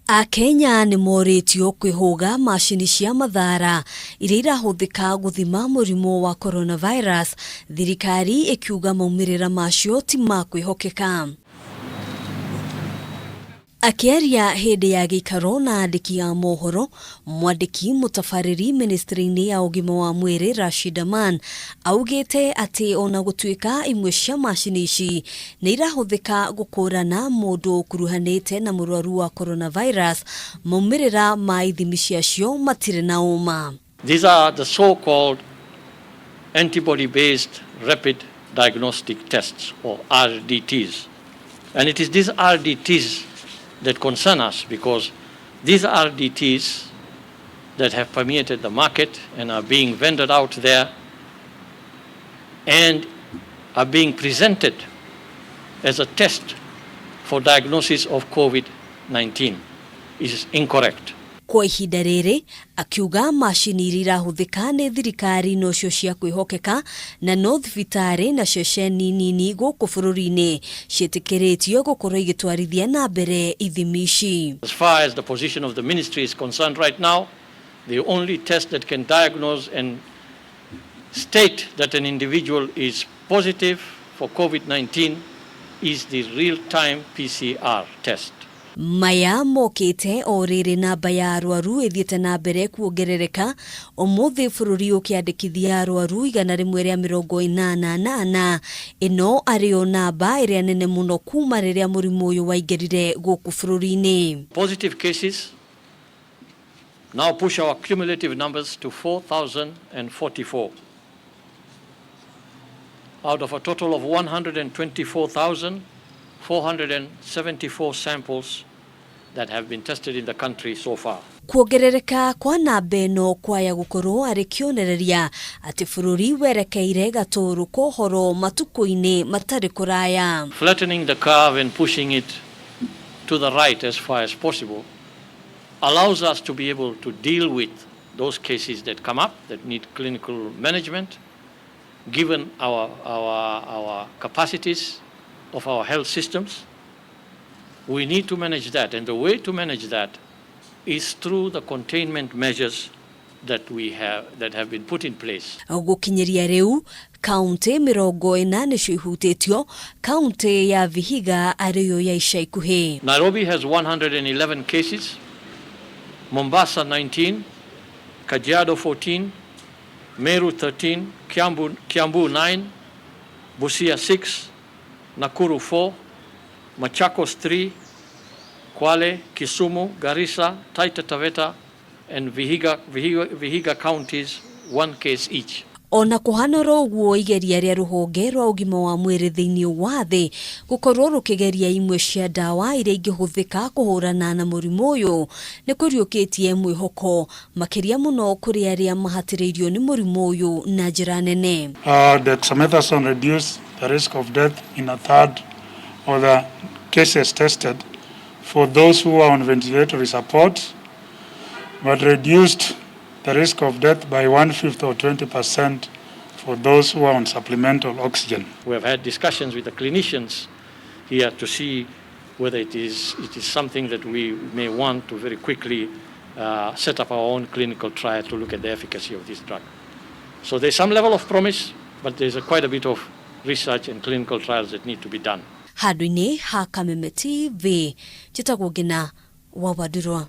Akenya ni moritio kwihuga macini cia mathara iria irahuthika guthima murimu wa coronavirus, thirikari ikiuga maumirira macio timakuihokeka. Akiaria hindi ya gikaro na andiki a mohoro, mwandiki mutafariri ministry-ini ya ugima wa mwiri Rashid Man augite ati ona gutuika imwe cia macini ici ni irahuthika gukurana mundu kuruhanite na murwaru wa coronavirus, maumirira ma ithimi ciacio matire na uma. These are the so-called antibody-based rapid diagnostic tests, or RDTs. And it is these RDTs that concern us, because these RDTs that have permeated the market and are being vended out there and are being presented as a test for diagnosis of COVID-19 is incorrect. Kwa ihinda riri, akiuga macini iria irahuthika ni thirikari nocio ciakuihokeka na no thibitari na ceceni nini guku bururi-ini cietikiritio gukorwo igitwarithia na mbere ithimi ici. As far as the position of the ministry is concerned right now, the only test that can diagnose and state that an individual is positive for COVID-19 is the real-time PCR test. Maya mokite o riri namba ya arwaru ithiete na mbere kuongerereka. Umuthi bururi ukiandikithia arwaru 188 ino ariyo namba iria nene muno kuma riria murimu uyu waingirire guku bururi-ini. Positive cases now push our cumulative numbers to 4,044 out of a total of 124,474 samples that have been tested in the country so far. Kuongerereka kwa namba ino kwaya gukorwo ari kionereria ati bururi werekeire gatoru kohoro matuko-ini matari kuraya. Flattening the curve and pushing it to the right as far as possible allows us to be able to deal with those cases that come up that need clinical management, given our capacities of our health systems. We need to manage that, and the way to manage that is through the containment measures that have been put in place. Gukinyiria riu kaunti 40 nicio ihutitio, kaunti ya Vihiga ariyo ya ica ikuhi. Nairobi has 111 cases, Mombasa 19, Kajiado 14, Meru 13, Kiambu 9, Busia 6, Nakuru 4, Machakos 3, Kwale, Kisumu, Garissa, Taita Taveta, and Vihiga counties 1 case each. Ona kuhanoro uguo igeria ria ruhonge rwa ugima wa mwiri thiini wa thi gukorwo rukigeria imwe cia dawa iria ingihuthika kuhurana na murimu uyu ni kuriukitie mwihoko makiria muno kuri aria mahatiriirio ni murimu uyu na njira nene. Dexamethasone reduce the risk of death in a third of the cases tested for those who are on ventilatory support, but reduced the risk of death by 1/5 or 20% for those who are on supplemental oxygen. We have had discussions with the clinicians here to see whether it is something that we may want to very quickly set up our own clinical trial to look at the efficacy of this drug. So there's some level of promise, but there's quite a bit of research and clinical trials that need to be done. Handũ-inĩ ha Kameme TV, njĩtagwo Ngina wa Wadurwa.